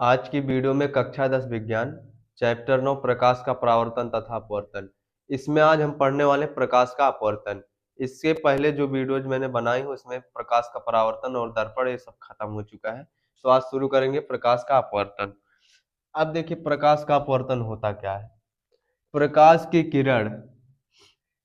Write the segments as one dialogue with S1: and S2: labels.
S1: आज की वीडियो में कक्षा 10 विज्ञान चैप्टर 9 प्रकाश का परावर्तन तथा अपवर्तन। इसमें आज हम पढ़ने वाले प्रकाश का अपवर्तन। इससे पहले जो वीडियोज मैंने बनाई हूँ उसमें प्रकाश का परावर्तन और दर्पण ये सब खत्म हो चुका है। तो आज शुरू करेंगे प्रकाश का अपवर्तन। अब देखिए प्रकाश का अपवर्तन होता क्या है। प्रकाश की किरण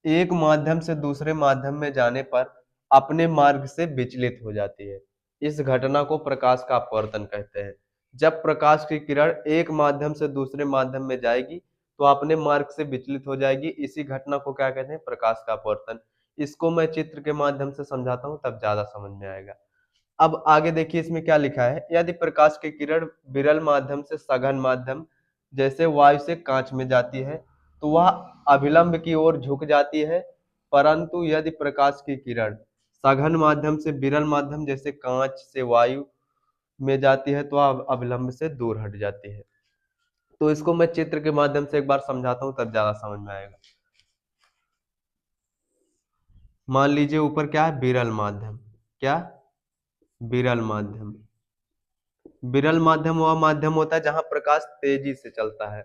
S1: एक माध्यम से दूसरे माध्यम में जाने पर अपने मार्ग से विचलित हो जाती है। इस घटना को प्रकाश का अपवर्तन कहते हैं। जब प्रकाश की किरण एक माध्यम से दूसरे माध्यम में जाएगी तो अपने मार्ग से विचलित हो जाएगी। इसी घटना को क्या कहते हैं? प्रकाश का अपवर्तन। इसको मैं चित्र के माध्यम से समझाता हूँ तब ज्यादा समझ में आएगा। अब आगे देखिए इसमें क्या लिखा है। यदि प्रकाश की किरण विरल माध्यम से सघन माध्यम जैसे वायु से कांच में जाती है तो वह अभिलंब की ओर झुक जाती है, परंतु यदि प्रकाश की किरण सघन माध्यम से विरल माध्यम जैसे कांच से वायु में जाती है तो वह अभिलंब से दूर हट जाती है। तो इसको मैं चित्र के माध्यम से एक बार समझाता हूँ तब ज्यादा समझ में आएगा। मान लीजिए ऊपर क्या है? विरल माध्यम। क्या? विरल माध्यम। विरल माध्यम वह माध्यम होता है जहां प्रकाश तेजी से चलता है।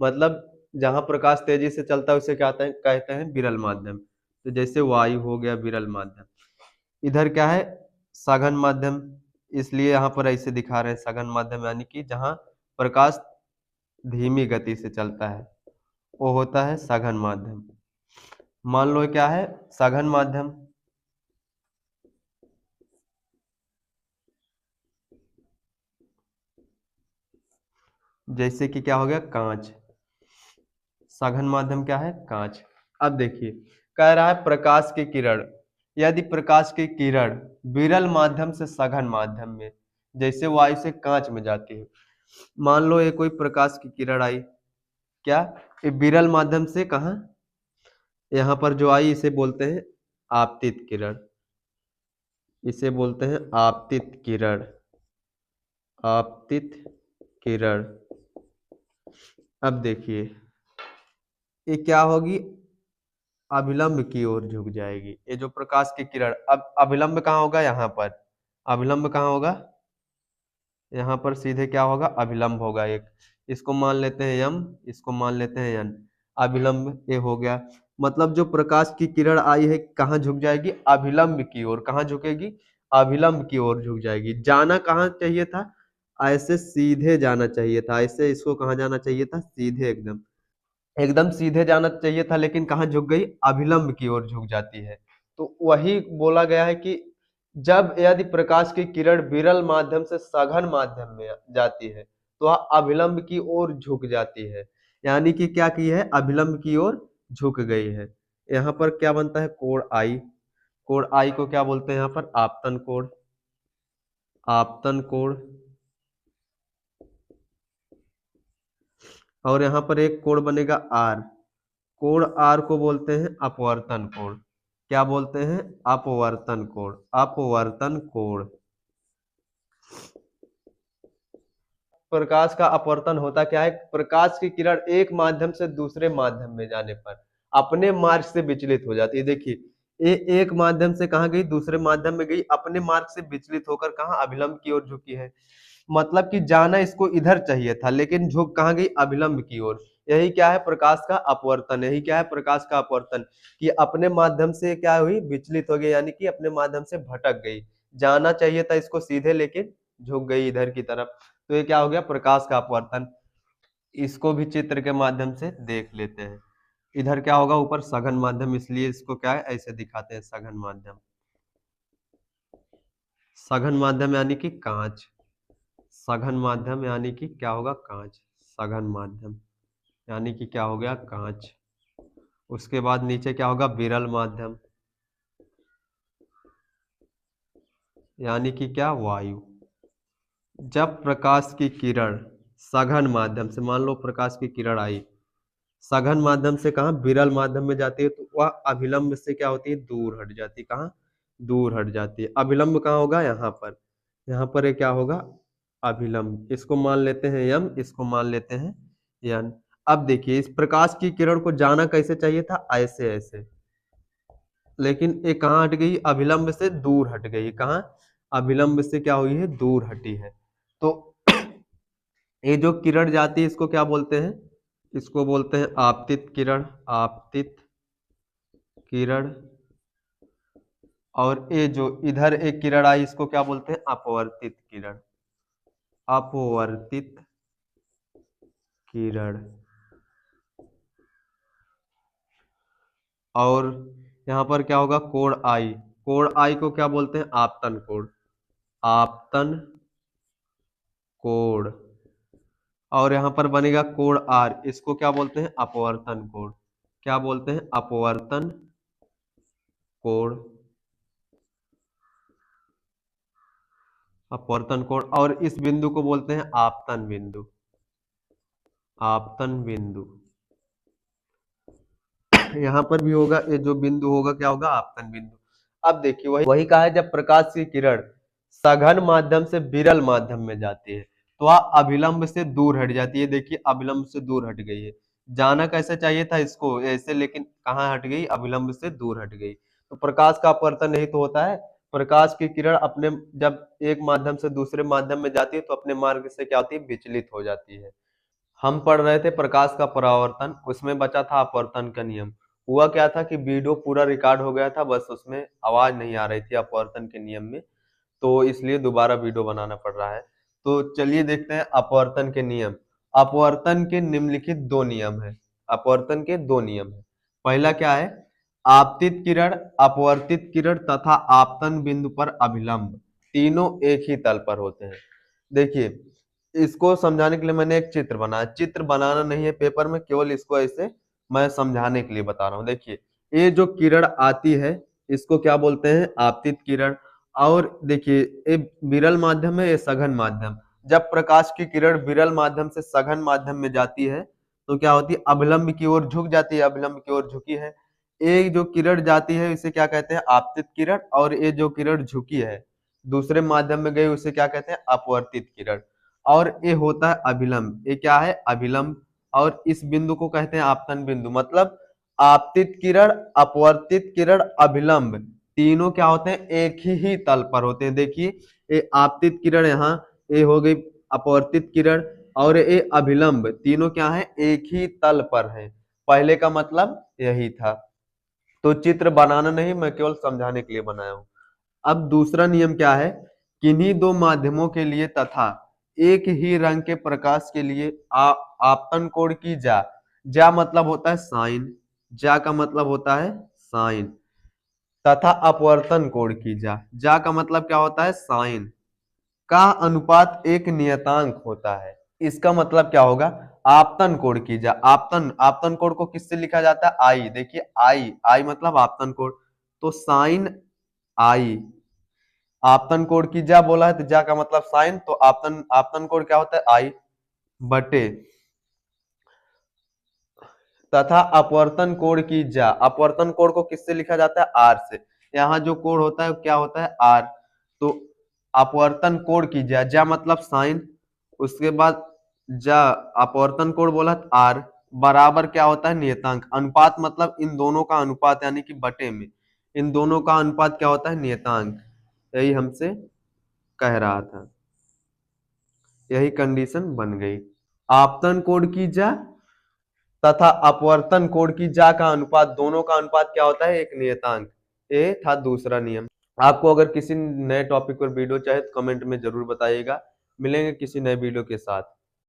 S1: मतलब जहां प्रकाश तेजी से चलता है उसे कहते हैं विरल माध्यम। तो जैसे वायु हो गया विरल माध्यम। इधर क्या है? सघन माध्यम। इसलिए यहाँ पर ऐसे दिखा रहे हैं सघन माध्यम, यानी कि जहां प्रकाश धीमी गति से चलता है वो होता है सघन माध्यम। मान लो क्या है? सघन माध्यम। जैसे कि क्या हो गया? कांच। सघन माध्यम क्या है? कांच। अब देखिए कह रहा है प्रकाश की किरण, यदि प्रकाश की किरण विरल माध्यम से सघन माध्यम में जैसे वायु से कांच में जाती है। मान लो ये कोई प्रकाश की किरण आई, क्या ये विरल माध्यम से कहा यहाँ पर जो आई इसे बोलते हैं आपतित किरण। इसे बोलते हैं आपतित किरण। आपतित किरण। अब देखिए ये क्या होगी? अभिलंब की ओर झुक जाएगी। ये जो प्रकाश की किरण अब अभिलंब कहाँ होगा? यहाँ पर। अभिलंब कहाँ होगा? यहाँ पर सीधे क्या होगा? अभिलंब होगा एक। इसको मान लेते हैं यम, इसको मान लेते हैं यन। अभिलंब ये हो गया। मतलब जो प्रकाश की किरण आई है कहाँ झुक जाएगी? अभिलंब की ओर। कहाँ झुकेगी? अभिलंब की ओर झुक जाएगी। जाना कहाँ चाहिए था? ऐसे सीधे जाना चाहिए था। ऐसे इसको कहाँ जाना चाहिए था? सीधे एकदम एकदम सीधे जाना चाहिए था, लेकिन कहाँ झुक गई? अभिलंब की ओर झुक जाती है। तो वही बोला गया है कि जब यदि प्रकाश की किरण विरल माध्यम से सघन माध्यम में जाती है तो वह अभिलंब की ओर झुक जाती है। यानी कि क्या की है? अभिलंब की ओर झुक गई है। यहाँ पर क्या बनता है? कोण आई। कोण आई को क्या बोलते हैं? यहाँ पर आपतन कोण। आपतन कोण। और यहाँ पर एक कोण बनेगा आर। कोण आर को बोलते हैं अपवर्तन कोण। क्या बोलते हैं? अपवर्तन कोण। अपवर्तन कोण। प्रकाश का अपवर्तन होता क्या है? प्रकाश की किरण एक माध्यम से दूसरे माध्यम में जाने पर अपने मार्ग से विचलित हो जाती है। देखिए ये एक माध्यम से कहाँ गई? दूसरे माध्यम में गई। अपने मार्ग से विचलित होकर कहाँ? अभिलंब की ओर झुकी है। मतलब कि जाना इसको इधर चाहिए था लेकिन झुक कहाँ गई? अभिलंब की ओर। यही क्या है? प्रकाश का अपवर्तन। यही क्या है? प्रकाश का अपवर्तन। कि अपने माध्यम से क्या हुई? विचलित हो गई, यानी कि अपने माध्यम से भटक गई। जाना चाहिए था इसको सीधे लेकिन झुक गई इधर की तरफ। तो ये क्या हो गया? प्रकाश का अपवर्तन। इसको भी चित्र के माध्यम से देख लेते हैं। इधर क्या होगा? ऊपर सघन माध्यम, इसलिए इसको क्या है? ऐसे दिखाते हैं सघन माध्यम। सघन माध्यम यानी कि कांच। सघन माध्यम यानी कि क्या होगा? कांच। सघन माध्यम यानी कि क्या हो गया? कांच। उसके बाद नीचे क्या होगा? विरल माध्यम यानी कि क्या? वायु। जब प्रकाश की किरण सघन माध्यम से, मान लो प्रकाश की किरण आई सघन माध्यम से कहा? विरल माध्यम में जाती है तो वह अभिलंब से क्या होती है? दूर हट जाती है। कहाँ? दूर हट जाती है। अभिलंब कहाँ होगा? यहाँ पर। यहाँ पर ये क्या होगा? अभिलंब। इसको मान लेते हैं यम, इसको मान लेते हैं यन। अब देखिए इस प्रकाश की किरण को जाना कैसे चाहिए था? ऐसे ऐसे। लेकिन ये कहाँ हट गई? अभिलंब से दूर हट गई। कहाँ? अभिलंब से क्या हुई है? दूर हटी है। तो ये जो किरण जाती है इसको क्या बोलते हैं? इसको बोलते हैं आपतित किरण, आपतित किरण। और ये जो इधर एक किरण आई इसको क्या बोलते हैं? अपवर्तित किरण, अपवर्तित किरण। और यहाँ पर क्या होगा? कोण आई, कोण आई को क्या बोलते हैं? आपतन कोण, आपतन कोण। और यहाँ पर बनेगा कोण आर, इसको क्या बोलते हैं? अपवर्तन कोण। क्या बोलते हैं? अपवर्तन कोण, अपवर्तन कोण। और इस बिंदु को बोलते हैं आपतन बिंदु, आपतन बिंदु। यहाँ पर भी होगा, ये जो बिंदु होगा क्या होगा? आपतन बिंदु। अब देखिए वही वही कहा है, जब प्रकाश की किरण सघन माध्यम से विरल माध्यम में जाती है तो वह अभिलंब से दूर हट जाती है। देखिए अभिलंब से दूर हट गई है। जाना कैसे चाहिए था इसको? ऐसे, लेकिन कहाँ हट गई? अभिलंब से दूर हट गई। तो प्रकाश का अपवर्तन नहीं तो होता है। प्रकाश की किरण अपने जब एक माध्यम से दूसरे माध्यम में जाती है तो अपने मार्ग से क्या होती है? विचलित हो जाती है। हम पढ़ रहे थे प्रकाश का परावर्तन, उसमें बचा था अपवर्तन का नियम। हुआ क्या था कि वीडियो पूरा रिकॉर्ड हो गया था, बस उसमें आवाज नहीं आ रही थी अपवर्तन के नियम में, तो इसलिए दोबारा वीडियो बनाना पड़ रहा है। तो चलिए देखते हैं अपवर्तन के नियम। अपवर्तन के निम्नलिखित दो नियम है। अपवर्तन के दो नियम है। पहला क्या है? आपतित किरण, अपवर्तित किरण तथा आपतन बिंदु पर अभिलंब तीनों एक ही तल पर होते हैं। देखिए इसको समझाने के लिए मैंने एक चित्र बनाया। चित्र बनाना नहीं है पेपर में, केवल इसको ऐसे मैं समझाने के लिए बता रहा हूँ। देखिए ये जो किरण आती है इसको क्या बोलते हैं? आपतित किरण। और देखिए ये विरल माध्यम है, ये सघन माध्यम। जब प्रकाश की किरण विरल माध्यम से सघन माध्यम में जाती है तो क्या होती है? अभिलंब की ओर झुक जाती है, अभिलंब की ओर झुकी है। ये जो किरण जाती है इसे क्या कहते हैं? आपतित किरण। और ये जो किरण झुकी है दूसरे माध्यम में गई उसे क्या कहते हैं? अपवर्तित किरण। और ये होता है अभिलंब, ये क्या है? अभिलंब। और इस बिंदु को कहते हैं आपतन बिंदु। मतलब आपतित किरण, अपवर्तित किरण, अभिलंब तीनों क्या होते हैं? एक ही तल पर होते हैं। देखिए ये आपतित किरण यहाँ, ये हो गई अपवर्तित किरण, और ये अभिलंब तीनों क्या है? एक ही तल पर है। पहले का मतलब यही था। तो चित्र बनाना नहीं, मैं केवल समझाने के लिए बनाया हूं। अब दूसरा नियम क्या है? किन्हीं दो माध्यमों के लिए तथा एक ही रंग के प्रकाश के लिए आपतन कोण की जा मतलब होता है साइन, जा का मतलब होता है साइन, तथा अपवर्तन कोण की जा का मतलब क्या होता है? साइन का अनुपात एक नियतांक होता है। इसका मतलब क्या होगा? आपतन कोण की जा, आपतन आपतन कोण को किससे लिखा जाता है? आई। देखिए आई, आई मतलब आपतन कोण, तो साइन आई। आपतन कोण की जा बोला है तो जा का मतलब साइन, तो आपतन आपतन कोण क्या होता है? आई बटे तथा अपवर्तन कोण की जा। अपवर्तन कोण को किससे लिखा जाता है? आर से। यहाँ जो कोण होता है क्या होता है? आर। तो अपवर्तन कोण की जा मतलब साइन, उसके बाद जा अपवर्तन कोण बोला आर, बराबर क्या होता है? नियतांक। अनुपात मतलब इन दोनों का अनुपात, यानी कि बटे में इन दोनों का अनुपात क्या होता है? नियतांक। यही हमसे कह रहा था, यही कंडीशन बन गई। आपतन कोण की जा तथा अपवर्तन कोण की जा का अनुपात, दोनों का अनुपात क्या होता है? एक नियतांक। ये था दूसरा नियम। आपको अगर किसी नए टॉपिक पर वीडियो चाहे तो कमेंट में जरूर बताइएगा। मिलेंगे किसी नए वीडियो के साथ।